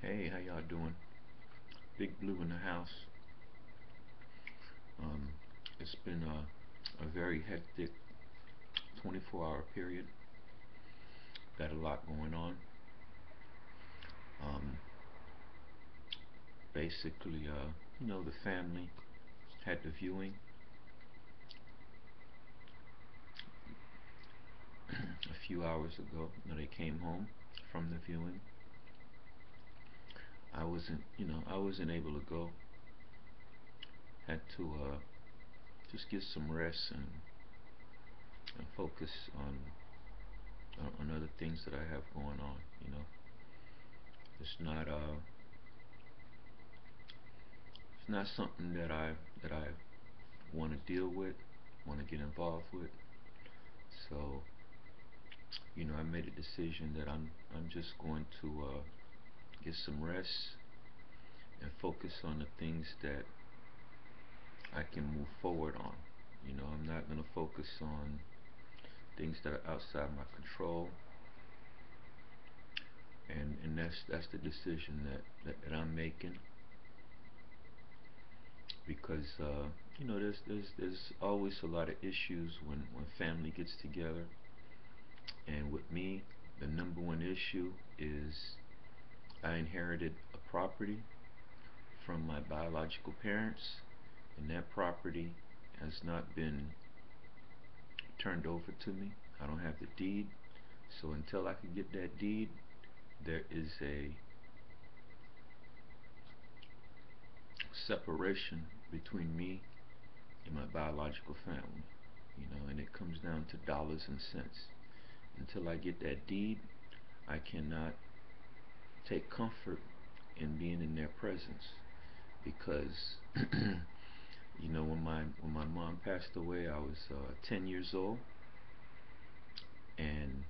Hey, how y'all doing? Big Blue in the house. Um, it's been a very hectic 24-hour period. Got a lot going on. Um, basically, the family had the viewing a few hours ago. They came home from the viewing. I wasn't able to go. Had to just get some rest and focus on other things that I have going on. It's not it's not something that I want to deal with, want to get involved with. So, I made a decision that I'm just going to get some rest and focus on the things that I can move forward on. I'm not going to focus on things that are outside my control, and that's the decision that I'm making because there's always a lot of issues when family gets together, and with me, the number one issue is I inherited a property from my biological parents, and that property has not been turned over to me. I don't have the deed, so until I can get that deed, there is a separation between me and my biological family. And it comes down to dollars and cents. Until I get that deed, I cannot take comfort in being in their presence because when my mom passed away, I was 10 years old, and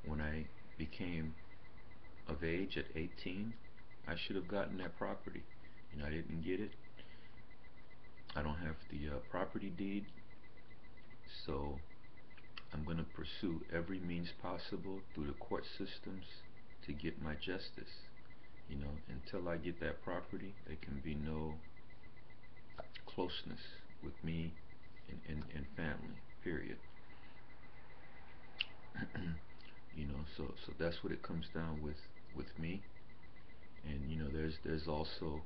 when I became of age at 18, I should have gotten that property. I didn't get it. I don't have the property deed, so I'm going to pursue every means possible through the court systems to get my justice. Until I get that property, there can be no closeness with me and family, period. So that's what it comes down with me. And there's also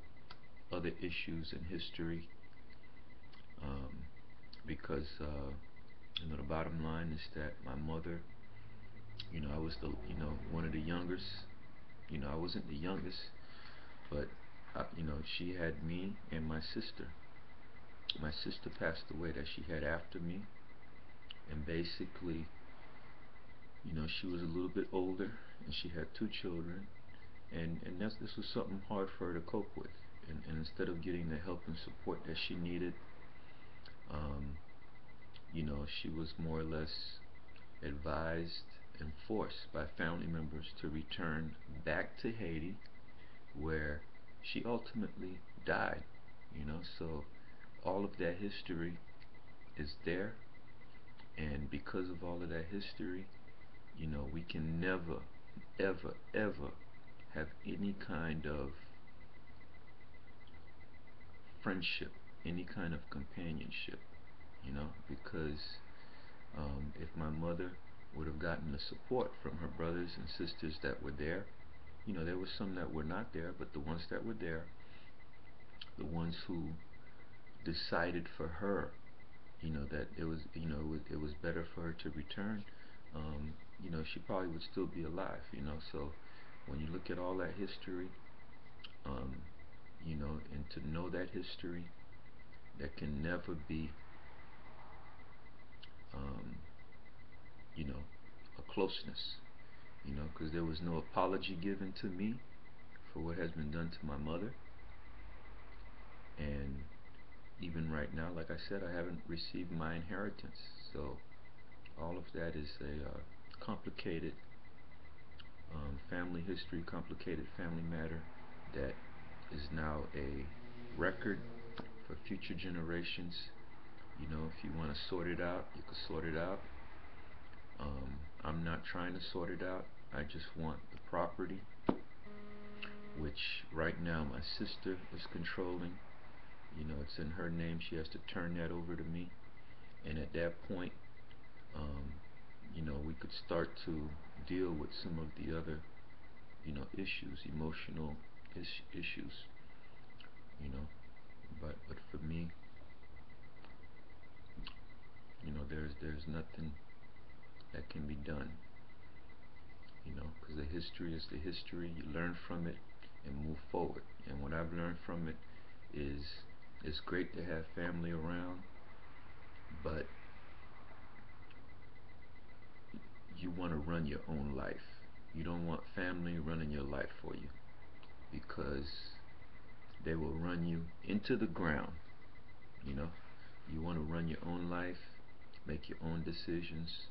other issues in history, um, because the bottom line is that my mother, I was the one of the youngest. I wasn't the youngest, but she had me and my sister. My sister passed away that she had after me, and basically, she was a little bit older, and she had two children, and this was something hard for her to cope with. And instead of getting the help and support that she needed, um, she was more or less advised and forced by family members to return back to Haiti, where she ultimately died. So all of that history is there, and because of all of that history, we can never, ever, ever have any kind of friendship, any kind of companionship, because if my mother would have gotten the support from her brothers and sisters that were there, there were some that were not there, but the ones that were there, the ones who decided for her, that it was better for her to return, she probably would still be alive. So when you look at all that history, um, and to know that history, there can never be, um, you know, a closeness, because there was no apology given to me for what has been done to my mother. And even right now, like I said, I haven't received my inheritance. So all of that is a complicated family history, complicated family matter that is now a record for future generations. If you want to sort it out, you can sort it out. I'm not trying to sort it out. I just want the property which right now my sister is controlling. It's in her name. She has to turn that over to me. And at that point, um, we could start to deal with some of the other, issues, emotional issues, you know. But for me, there's nothing that can be done, because the history is the history. You learn from it and move forward. And what I've learned from it is it's great to have family around, but you want to run your own life. You don't want family running your life for you, because they will run you into the ground. You know, you want to run your own life, make your own decisions.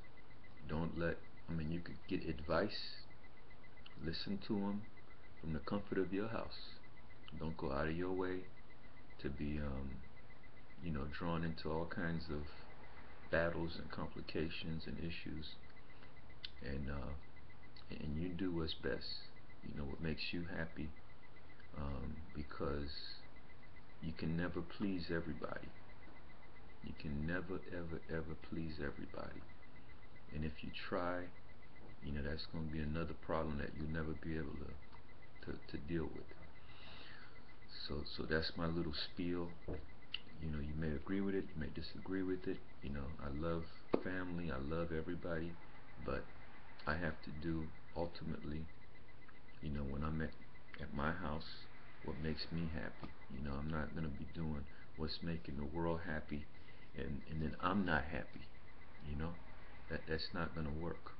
Don't let, you could get advice, listen to them from the comfort of your house. Don't go out of your way to be, drawn into all kinds of battles and complications and issues. And you do what's best. What makes you happy, because you can never please everybody. You can never, ever, ever please everybody. And if you try, that's going to be another problem that you'll never be able to deal with. So that's my little spiel. You may agree with it, you may disagree with it. I love family, I love everybody, but I have to do ultimately, when I'm at my house, what makes me happy. I'm not going to be doing what's making the world happy, and then I'm not happy. That's not going to work.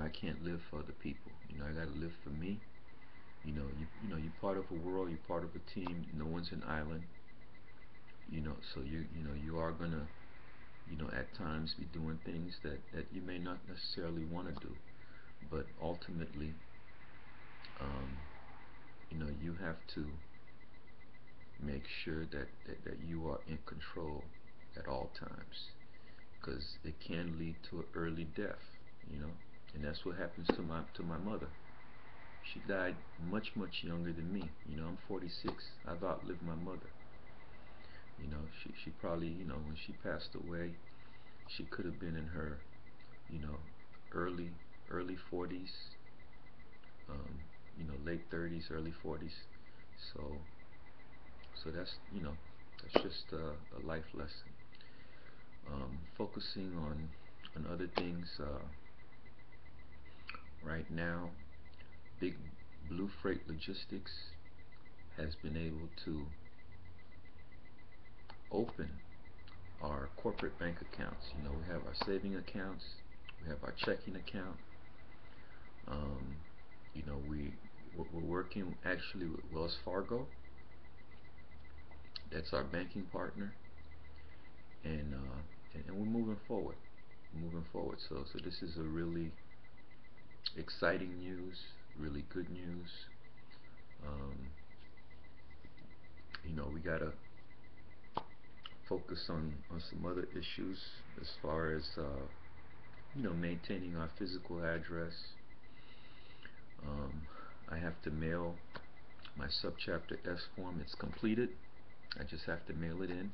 I can't live for other people. I got to live for me. You're part of a world, you're part of a team. No one's an island. So you are gonna, at times be doing things that you may not necessarily want to do, but ultimately, you have to make sure that you are in control at all times, because it can lead to an early death, and that's what happens to my mother. She died much younger than me. I'm 46. I've outlived my mother. She probably, when she passed away, she could have been in her, you know, early 40s, late 30s, early 40s. So, that's just a life lesson. Focusing on other things right now. Big Blue Freight Logistics has been able to open our corporate bank accounts. We have our saving accounts, we have our checking account. We're working actually with Wells Fargo. That's our banking partner, and we're moving forward. So this is a really exciting news, really good news. We gotta focus on some other issues as far as maintaining our physical address. I have to mail my subchapter S form. It's completed. I just have to mail it in.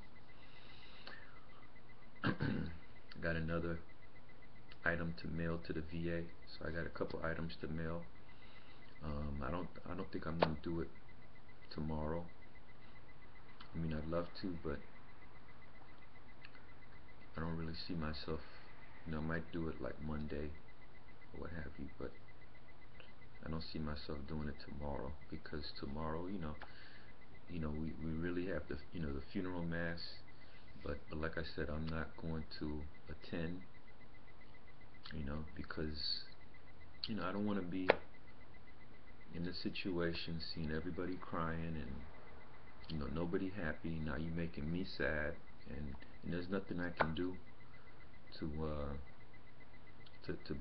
Got another item to mail to the VA, so I got a couple items to mail. I don't think I'm gonna do it tomorrow. I'd love to, but I don't really see myself. I might do it like Monday or what have you, but I don't see myself doing it tomorrow, because tomorrow, we really have the funeral mass, but like I said, I'm not going to attend, because I don't want to be in the situation seeing everybody crying and nobody happy. Now you're making me sad, and there's nothing I can do to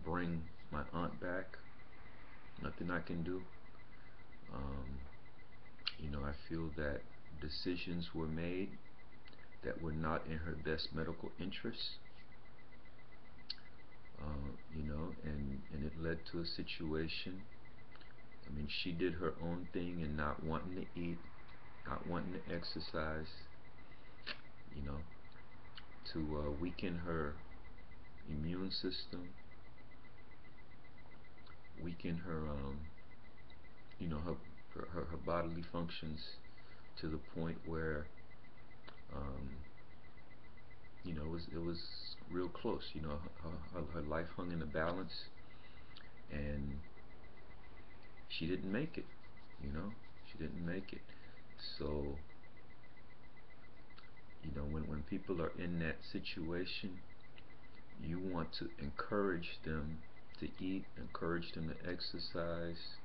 bring my aunt back. Nothing I can do. I feel that decisions were made that were not in her best medical interests. And it led to a situation I mean, she did her own thing and not wanting to eat, not wanting to exercise, you know, to weaken her immune system, weaken her, her bodily functions to the point where, um, it was real close. Her life hung in the balance, and she didn't make it. She didn't make it. So, when people are in that situation, you want to encourage them to eat, encourage them to exercise.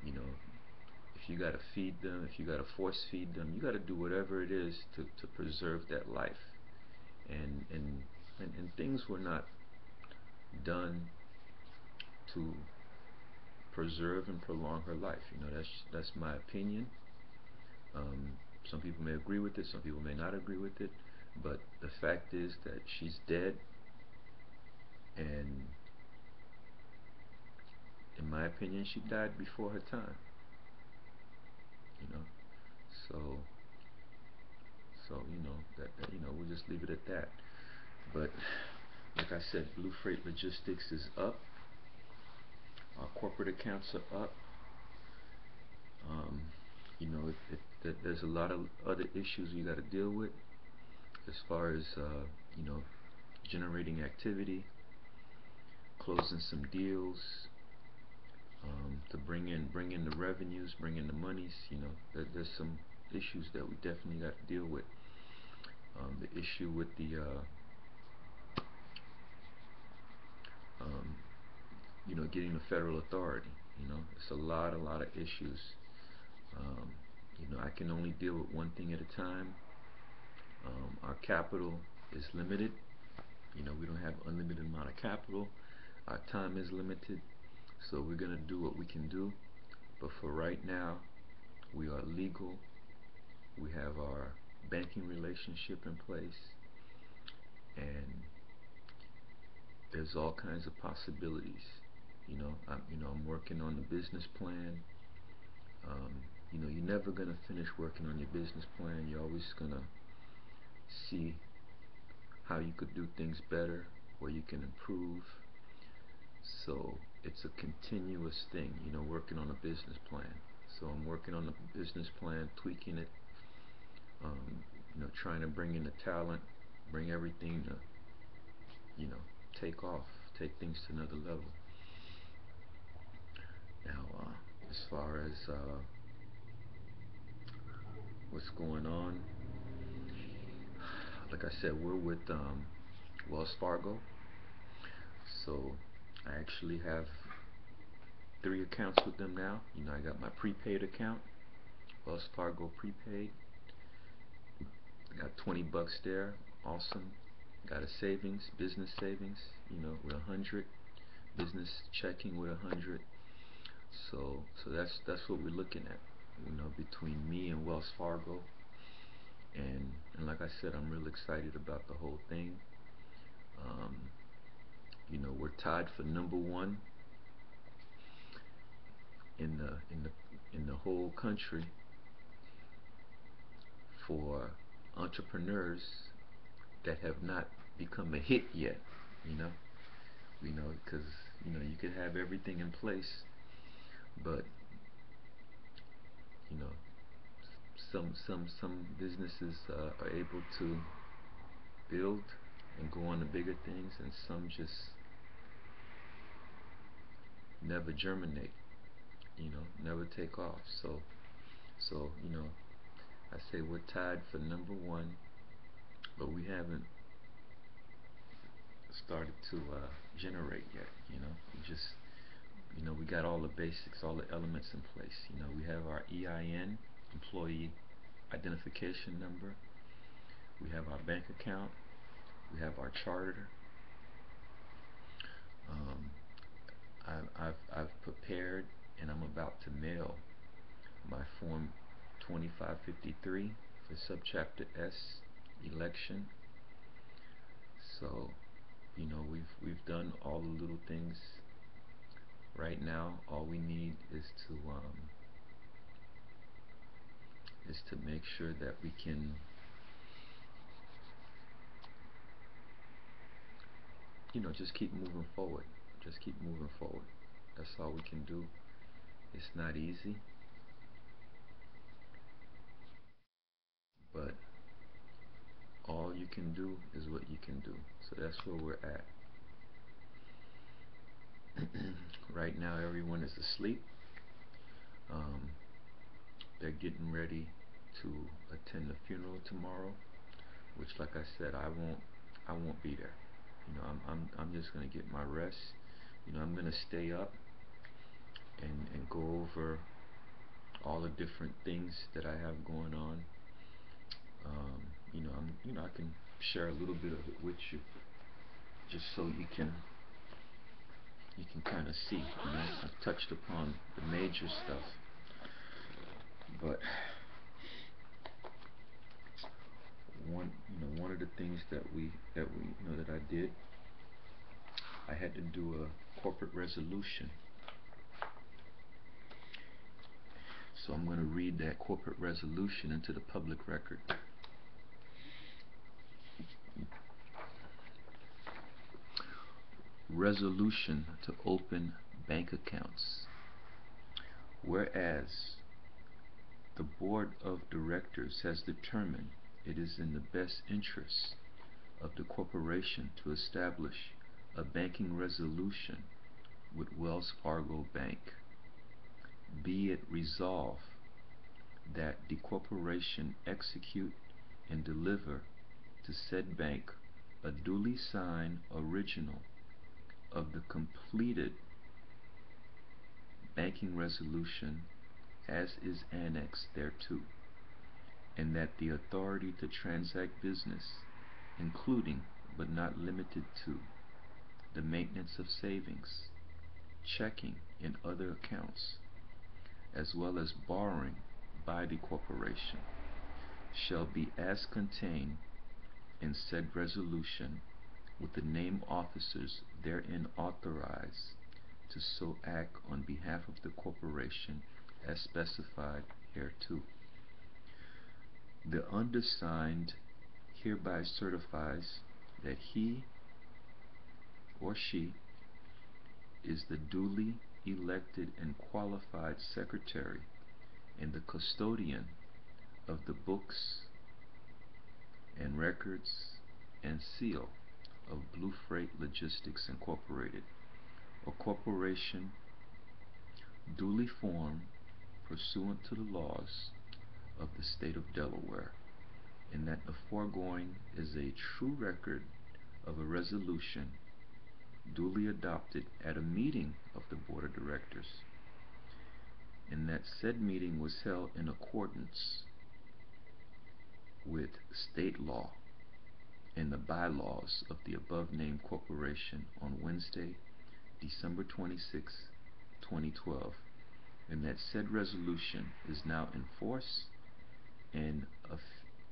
If you got to feed them, if you got to force feed them, you got to do whatever it is to preserve that life. And things were not done to preserve and prolong her life. That's my opinion. Um, some people may agree with it, some people may not agree with it, but the fact is that she's dead, and in my opinion, she died before her time. You know, so we'll just leave it at that. But like I said, Blue Freight Logistics is up. Our corporate accounts are up. There's a lot of other issues you got to deal with as far as generating activity, closing some deals, to bring in the revenues, bring in the monies. There's some issues that we definitely got to deal with. The issue with the getting the federal authority. It's a lot of issues. I can only deal with one thing at a time. Our capital is limited. We don't have unlimited amount of capital. Our time is limited, so we're gonna do what we can do. But for right now, we are legal. We have our banking relationship in place, and there's all kinds of possibilities. I'm working on the business plan. You're never gonna finish working on your business plan. You're always gonna see how you could do things better, where you can improve. So it's a continuous thing, working on a business plan. So I'm working on the business plan, tweaking it, trying to bring in the talent, bring everything to, take off, take things to another level. Now, as far as what's going on, like I said, we're with Wells Fargo. So I actually have 3 accounts with them now. I got my prepaid account, Wells Fargo prepaid. I got $20 there, awesome. Got a savings, business savings, with 100, business checking with 100. So that's what we're looking at, between me and Wells Fargo. And like I said, I'm real excited about the whole thing. We're tied for #1 in the whole country for entrepreneurs that have not become a hit yet. Because you could have everything in place, but some businesses are able to build and go on to bigger things, and some just never germinate, never take off. So I say we're tied for #1, but we haven't started to generate yet. We just we got all the basics, all the elements in place. We have our EIN, employee identification number. We have our bank account. We have our charter. I've prepared, and I'm about to mail my form 2553 for subchapter S, election. So we've done all the little things. Right now, all we need is is to make sure that we can, just keep moving forward. Just keep moving forward. That's all we can do. It's not easy, but all you can do is what you can do. So that's where we're at. Right now, everyone is asleep. Um, they're getting ready to attend the funeral tomorrow, which, like I said, I won't be there. I'm just gonna get my rest. I'm gonna stay up and go over all the different things that I have going on. I can share a little bit of it with you, just so you can kind of see. I've touched upon the major stuff, but one of the things that I did, I had to do a corporate resolution. So I'm going to read that corporate resolution into the public record. Resolution to open bank accounts. Whereas the board of directors has determined it is in the best interest of the corporation to establish a banking resolution with Wells Fargo Bank. Be it resolved that the corporation execute and deliver to said bank a duly signed original of the completed banking resolution as is annexed thereto, and that the authority to transact business, including but not limited to the maintenance of savings, checking, and other accounts, as well as borrowing by the corporation, shall be as contained in said resolution, with the named officers therein authorized to so act on behalf of the corporation as specified hereto. The undersigned hereby certifies that he or she is the duly elected and qualified secretary and the custodian of the books and records and seal of Blue Freight Logistics Incorporated, a corporation duly formed pursuant to the laws of the state of Delaware, and that the foregoing is a true record of a resolution duly adopted at a meeting of the board of directors, and that said meeting was held in accordance with state law and the bylaws of the above named corporation on Wednesday, December 26, 2012, and that said resolution is now in force and of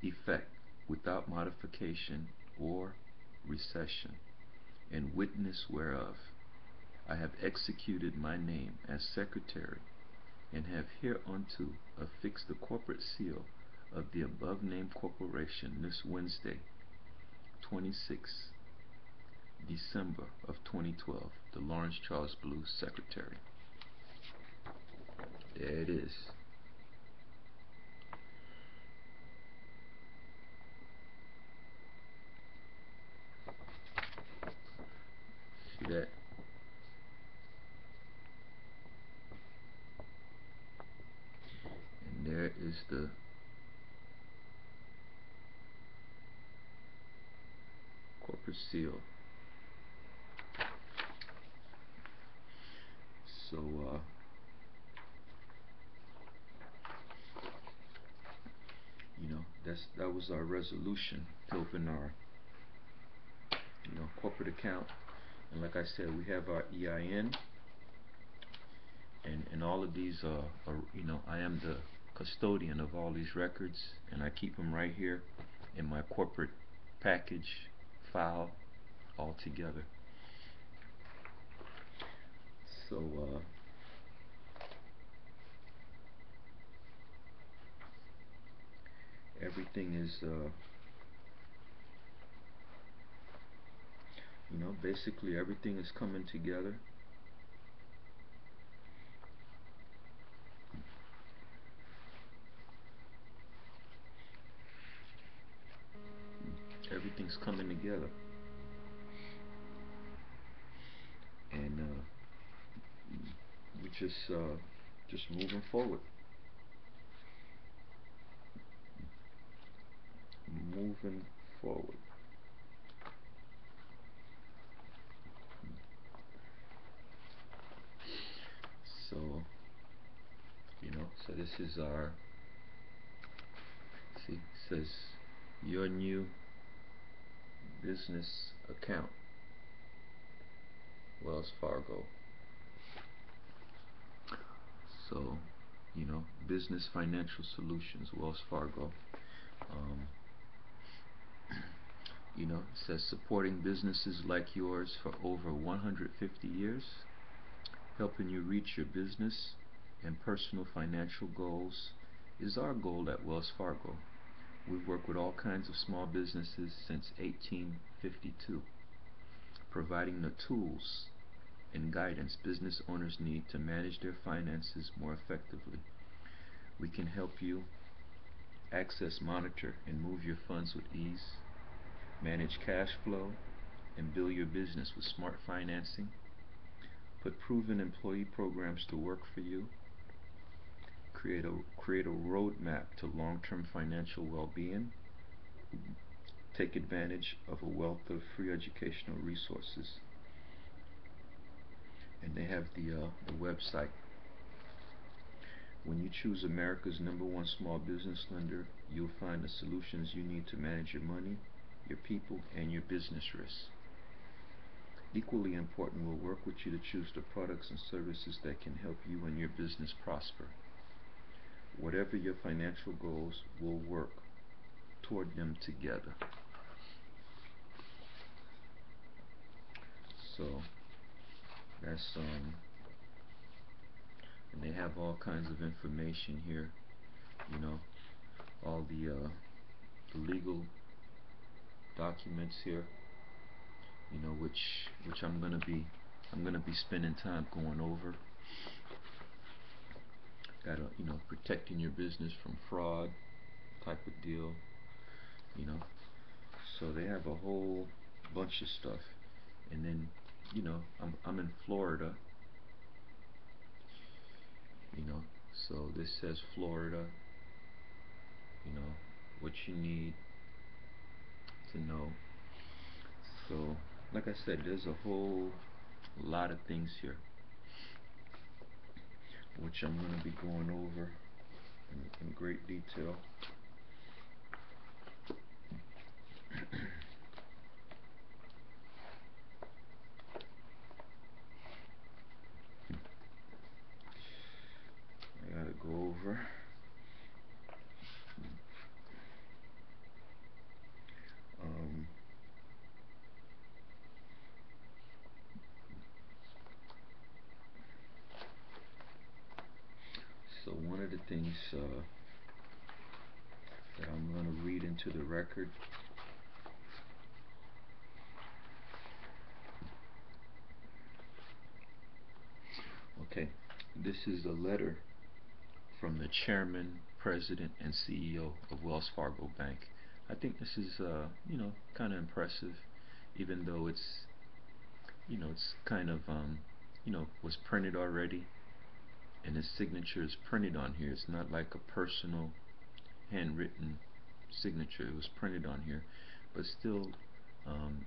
effect without modification or rescission, in witness whereof I have executed my name as secretary and have hereunto affixed the corporate seal of the above named corporation this Wednesday, 26 December of 2012, the Lawrence Charles Blue Secretary. There it is. See that? And there is the corporate seal. So, that was our resolution to open our, corporate account. And like I said, we have our EIN, and all of these are, I am the custodian of all these records, and I keep them right here in my corporate package file all together. So everything is, basically everything is coming together. Everything's coming together, and we're just moving forward, moving forward. So, so this is our, see, it says your new business account, Wells Fargo. So, business financial solutions, Wells Fargo. It says supporting businesses like yours for over 150 years, helping you reach your business and personal financial goals is our goal at Wells Fargo. We've worked with all kinds of small businesses since 1852, providing the tools and guidance business owners need to manage their finances more effectively. We can help you access, monitor, and move your funds with ease, manage cash flow, and build your business with smart financing, put proven employee programs to work for you, create a roadmap to long-term financial well-being, take advantage of a wealth of free educational resources. And they have the website. When you choose America's #1 small business lender, you'll find the solutions you need to manage your money, your people, and your business risks. Equally important, we'll work with you to choose the products and services that can help you and your business prosper. Whatever your financial goals, we'll work toward them together. So that's and they have all kinds of information here. All the legal documents here. Which I'm gonna be spending time going over. Got protecting your business from fraud type of deal. So they have a whole bunch of stuff, and then I'm in Florida. So this says Florida. What you need to know. So, like I said, there's a whole lot of things here, which I'm going to be going over in great detail. I gotta go over. So one of the things that I'm going to read into the record okay, this is a letter from the chairman, president, and CEO of Wells Fargo Bank. I think this is kind of impressive, even though it's it's kind of was printed already, and his signature is printed on here. It's not like a personal handwritten signature. It was printed on here, but still,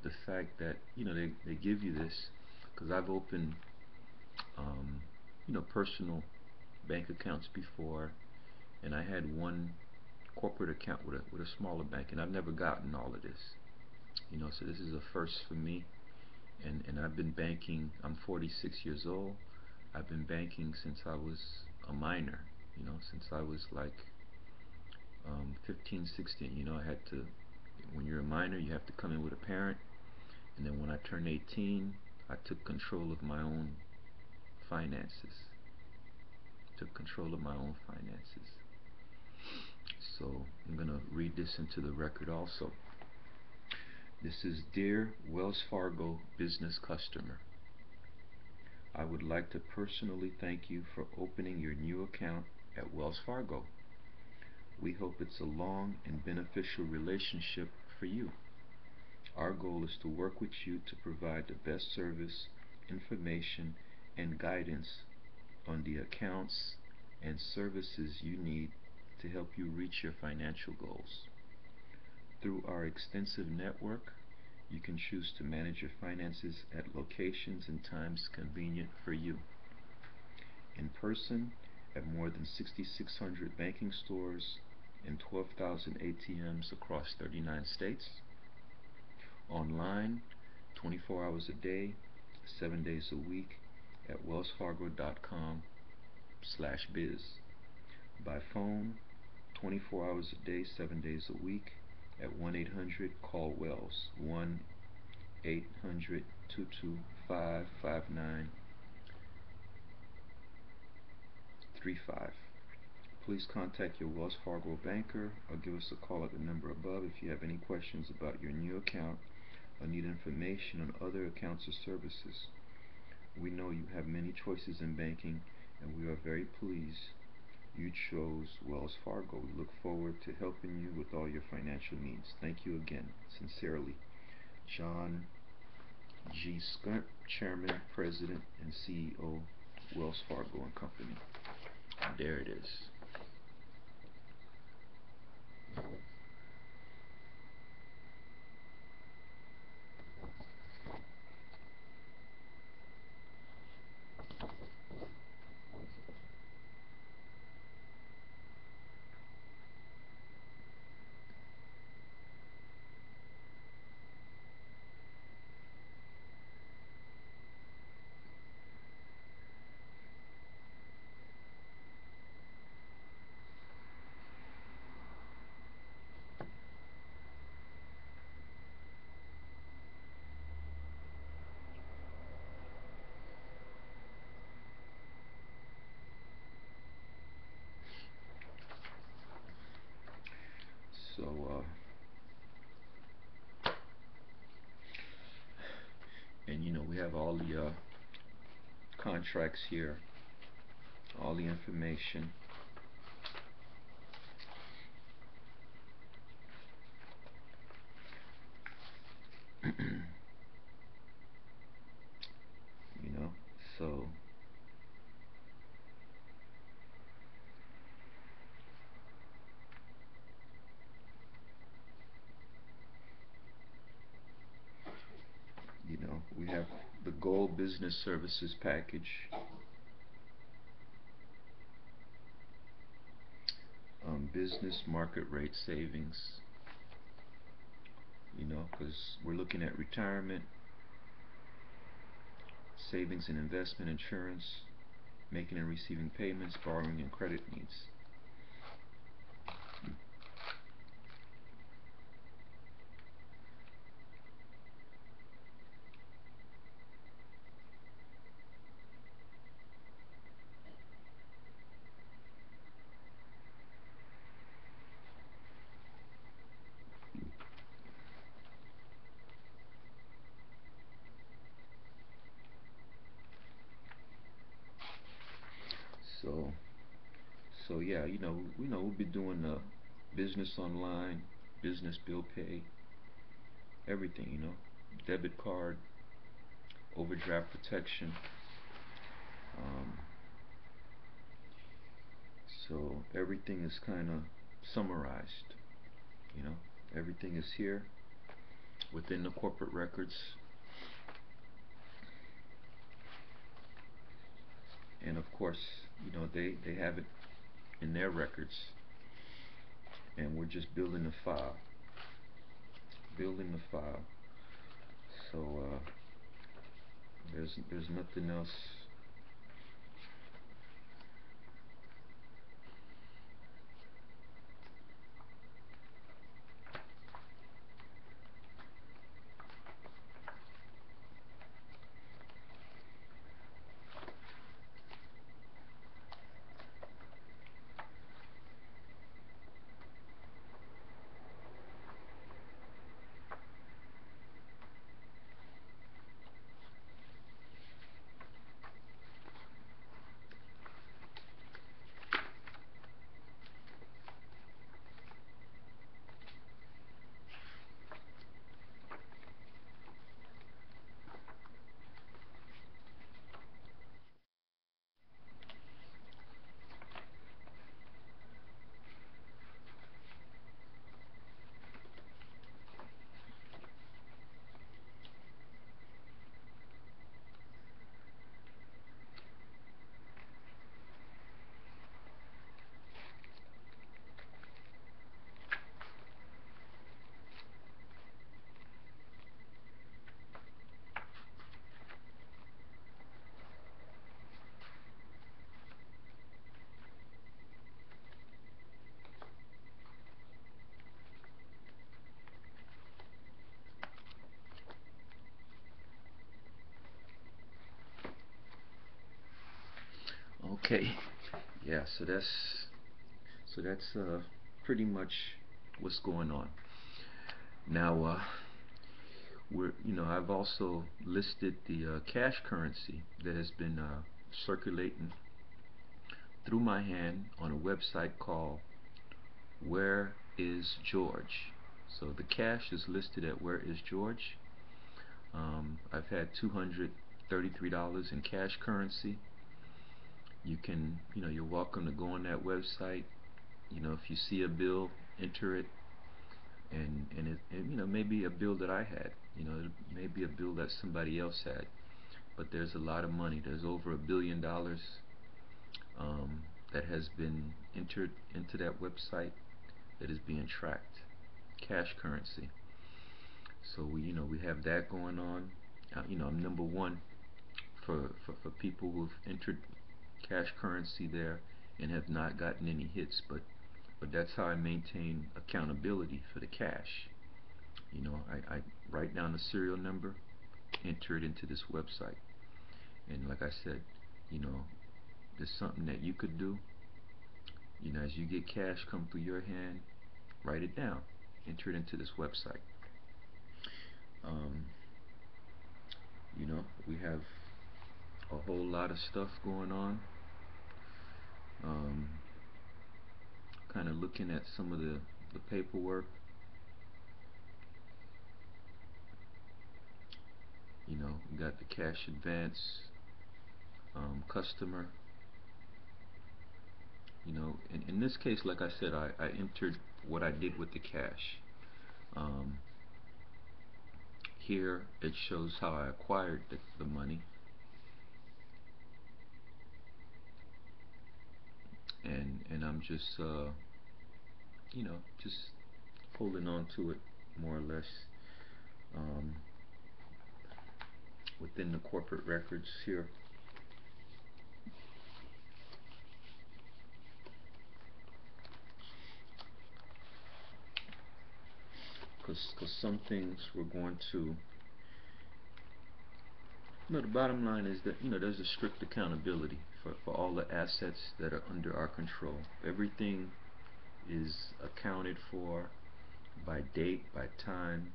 the fact that they give you this, because I've opened personal bank accounts before, and I had one corporate account with a smaller bank, and I've never gotten all of this. So this is a first for me, and I've been banking. I'm 46 years old. I've been banking since I was a minor. Since I was like 15, 16. I had to. When you're a minor, you have to come in with a parent, and then when I turned 18, I took control of my own finances. So I'm going to read this into the record also. This is Dear Wells Fargo business customer. I would like to personally thank you for opening your new account at Wells Fargo. We hope it's a long and beneficial relationship for you. Our goal is to work with you to provide the best service, information, and guidance on the accounts and services you need to help you reach your financial goals. Through our extensive network, you can choose to manage your finances at locations and times convenient for you. In person, at more than 6,600 banking stores and 12,000 ATMs across 39 states. Online, 24 hours a day, 7 days a week at wellsfargo.com/biz. By phone, 24 hours a day, 7 days a week at 1-800-CALL-WELLS, 1-800-225-5935. Please contact your Wells Fargo banker or give us a call at the number above if you have any questions about your new account or need information on other accounts or services. We know you have many choices in banking, and we are very pleased you chose Wells Fargo. We look forward to helping you with all your financial needs. Thank you again. Sincerely, John G. Skunt, Chairman, President, and CEO, Wells Fargo and Company. There it is. So, and you know, we have all the contracts here, all the information. You know, so you know, we have the Gold Business Services package, business market rate savings, you know, because we're looking at retirement, savings and investment, insurance, making and receiving payments, borrowing and credit needs. So yeah, we'll be doing business online, business bill pay, everything, you know, debit card, overdraft protection. So everything is kind of summarized, you know, everything is here within the corporate records. And of course, you know, they have it in their records, and we're just building the file. So there's nothing else. Okay, yeah, so that's pretty much what's going on. Now, I've also listed the cash currency that has been circulating through my hand on a website called Where is George? So the cash is listed at Where is George? I've had $233 in cash currency. You can, you're welcome to go on that website. If you see a bill, enter it, and maybe a bill that I had. It may be a bill that somebody else had. But there's a lot of money. There's over $1 billion that has been entered into that website that is being tracked. Cash currency. So we have that going on. I'm number one for people who've entered cash currency there and have not gotten any hits, but that's how I maintain accountability for the cash. I write down the serial number, enter it into this website, and like I said, there's something that you could do. As you get cash come through your hand, write it down, enter it into this website. We have a whole lot of stuff going on. Kind of looking at some of the paperwork. We got the cash advance, customer. In this case, like I said, I entered what I did with the cash. Here it shows how I acquired the money, and I'm just just holding on to it more or less within the corporate records here. Because some things we're going to, the bottom line is that there's a strict accountability for all the assets that are under our control. Everything is accounted for by date, by time,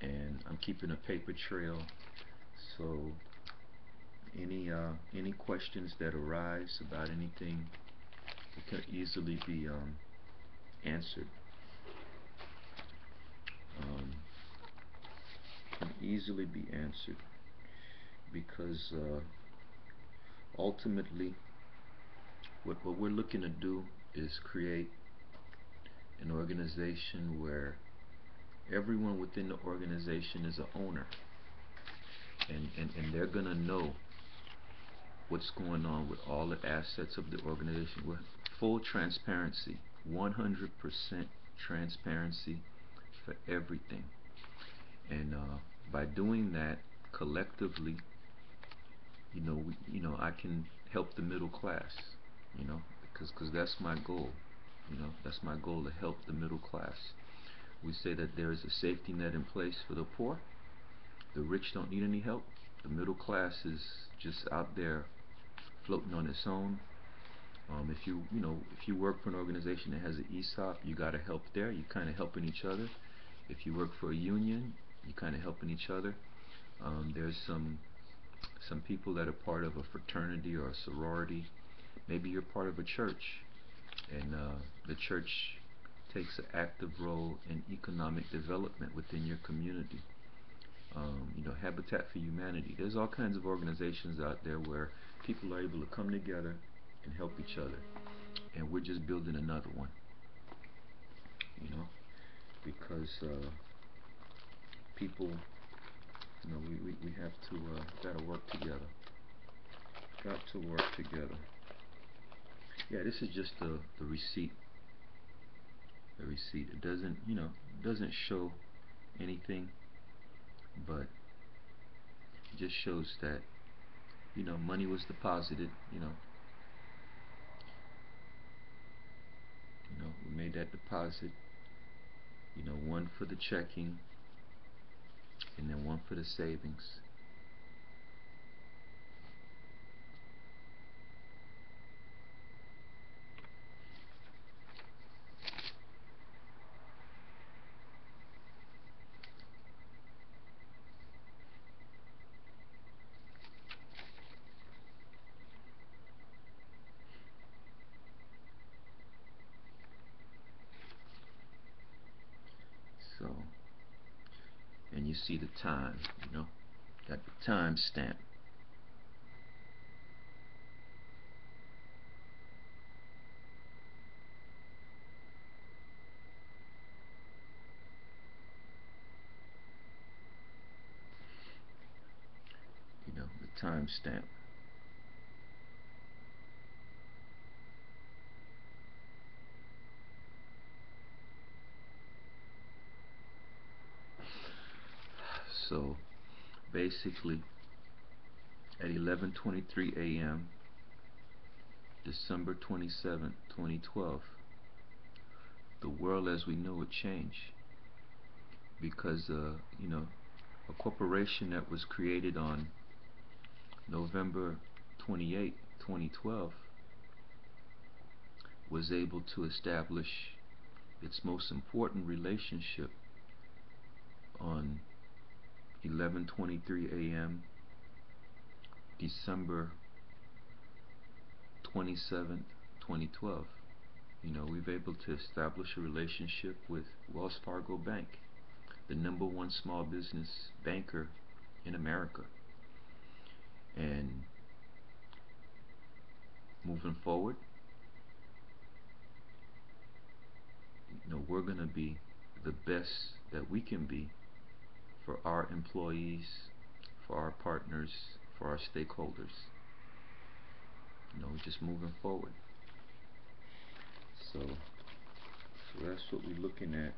and I'm keeping a paper trail. So any questions that arise about anything, it can easily be answered. Can easily be answered because ultimately what we're looking to do is create an organization where everyone within the organization is an owner, and they're gonna know what's going on with all the assets of the organization with full transparency, 100% transparency for everything. And by doing that collectively, I can help the middle class, because that's my goal. That's my goal, to help the middle class. We say that there is a safety net in place for the poor. The rich don't need any help. The middle class is just out there floating on its own. If you work for an organization that has an ESOP, you got to help there. You're kind of helping each other. If you work for a union, you're kind of helping each other. There's some people that are part of a fraternity or a sorority. Maybe you're part of a church, and the church takes an active role in economic development within your community. Habitat for Humanity. There's all kinds of organizations out there where people are able to come together and help each other, and we're just building another one. Because people, we have to gotta work together. Got to work together. Yeah, this is just the receipt. The receipt. It doesn't show anything, but it just shows that money was deposited. We made that deposit. One for the checking, and then one for the savings. you see the time, got the time stamp. The time stamp. So basically at 11:23 a.m. December 27th, 2012, the world as we know it changed, because a corporation that was created on November 28, 2012 was able to establish its most important relationship on 11:23 a.m. December 27th, 2012. We've able to establish a relationship with Wells Fargo Bank, the #1 small business banker in America. And moving forward, we're going to be the best that we can be for our employees, for our partners, for our stakeholders. Just moving forward. So that's what we're looking at.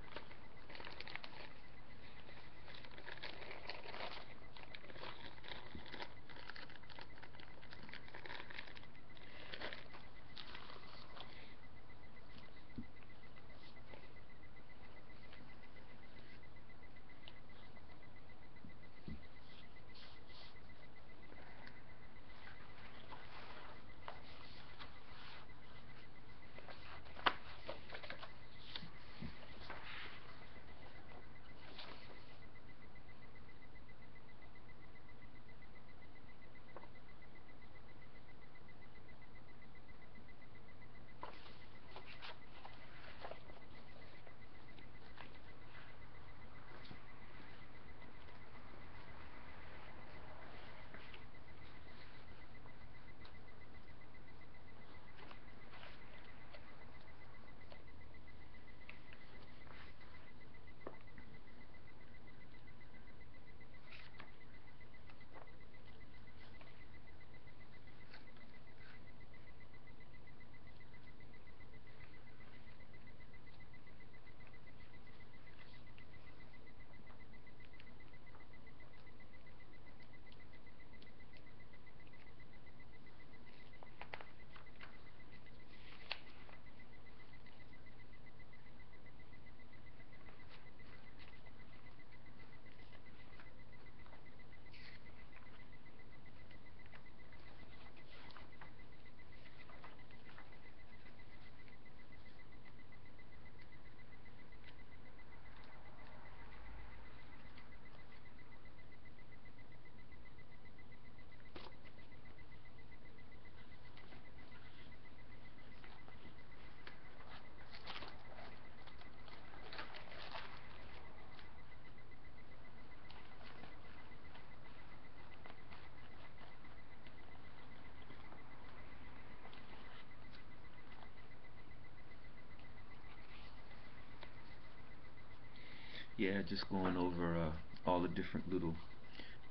Yeah, just going over all the different little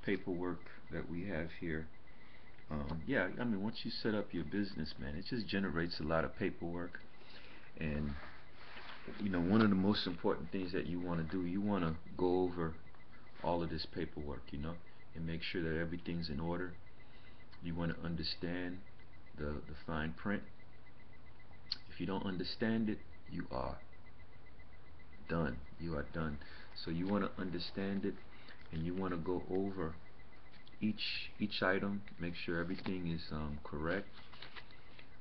paperwork that we have here. Yeah, I mean, once you set up your business, man, it just generates a lot of paperwork. And one of the most important things that you want to do, you want to go over all of this paperwork, and make sure that everything's in order. You want to understand the fine print. If you don't understand it, you are done. You are done. So you want to understand it, and you want to go over each item, make sure everything is correct,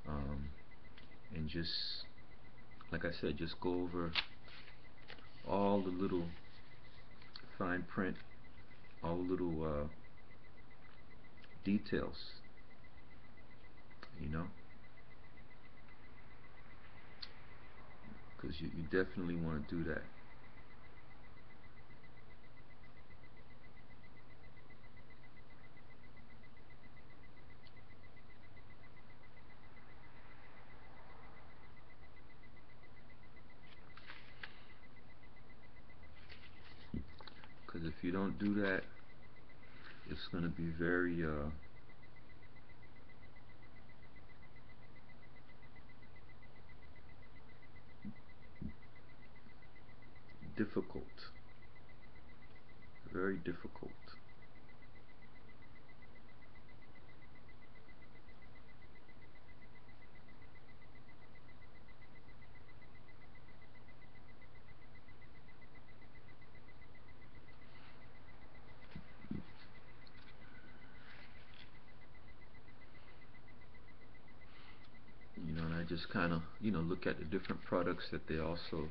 and just like I said, just go over all the little fine print, all the little details, because you definitely want to do that. Because if you don't do that, it's going to be very difficult. Very difficult. And I just kind of, look at the different products that they also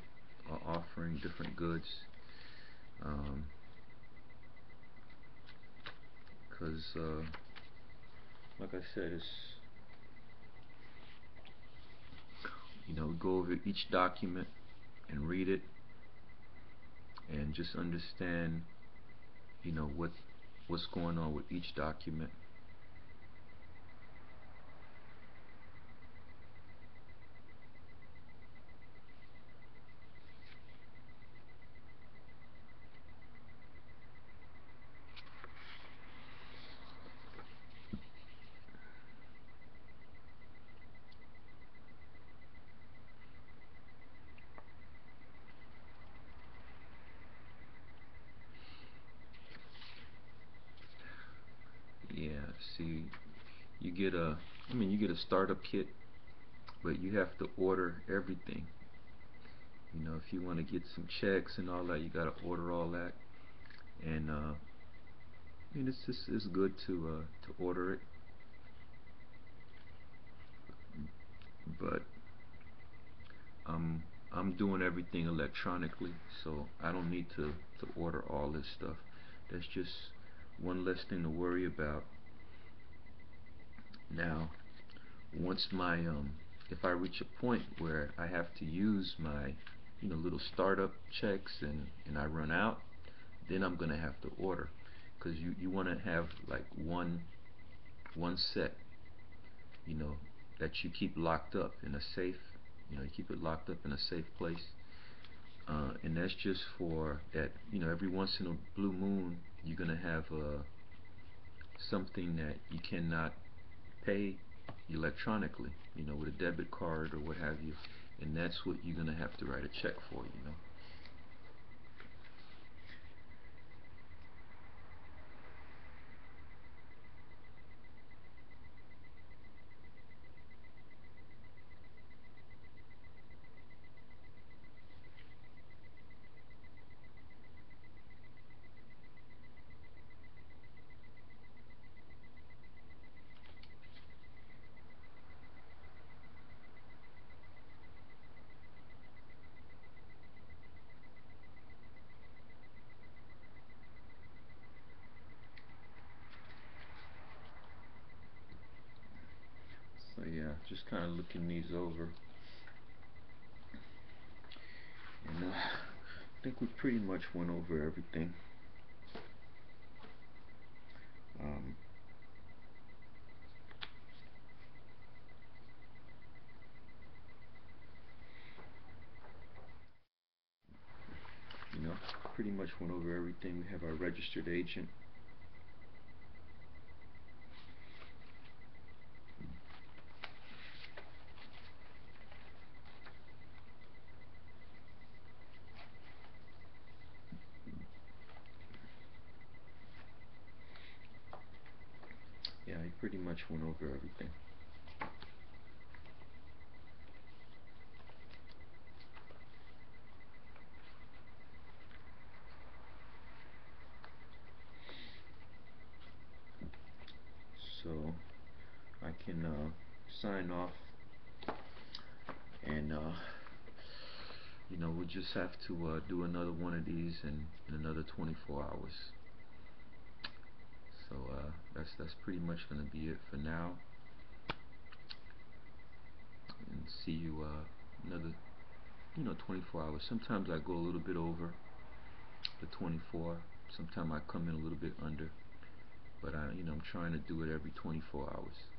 are offering, different goods. Because, like I said, it's, go over each document and read it and just understand, what's going on with each document. Yeah, see, you get a startup kit, but you have to order everything. If you want to get some checks and all that, you got to order all that. And it's good to order it, but I'm doing everything electronically, so I don't need to order all this stuff. That's just one less thing to worry about. Now, once my if I reach a point where I have to use my little startup checks and I run out, then I'm gonna have to order, because you want to have like one set, that you keep locked up in a safe. You keep it locked up in a safe place, and that's just for that. Every once in a blue moon, you're gonna have something that you cannot pay electronically, with a debit card or what have you, and that's what you're gonna have to write a check for. So yeah, just kind of looking these over, and I think we pretty much went over everything. Um, you know, Pretty much went over everything. We have our registered agent. Yeah, I pretty much went over everything. So I can sign off, and we'll just have to do another one of these in another 24 hours. So that's pretty much going to be it for now, and see you another 24 hours. Sometimes I go a little bit over the 24. Sometimes I come in a little bit under, but I'm trying to do it every 24 hours.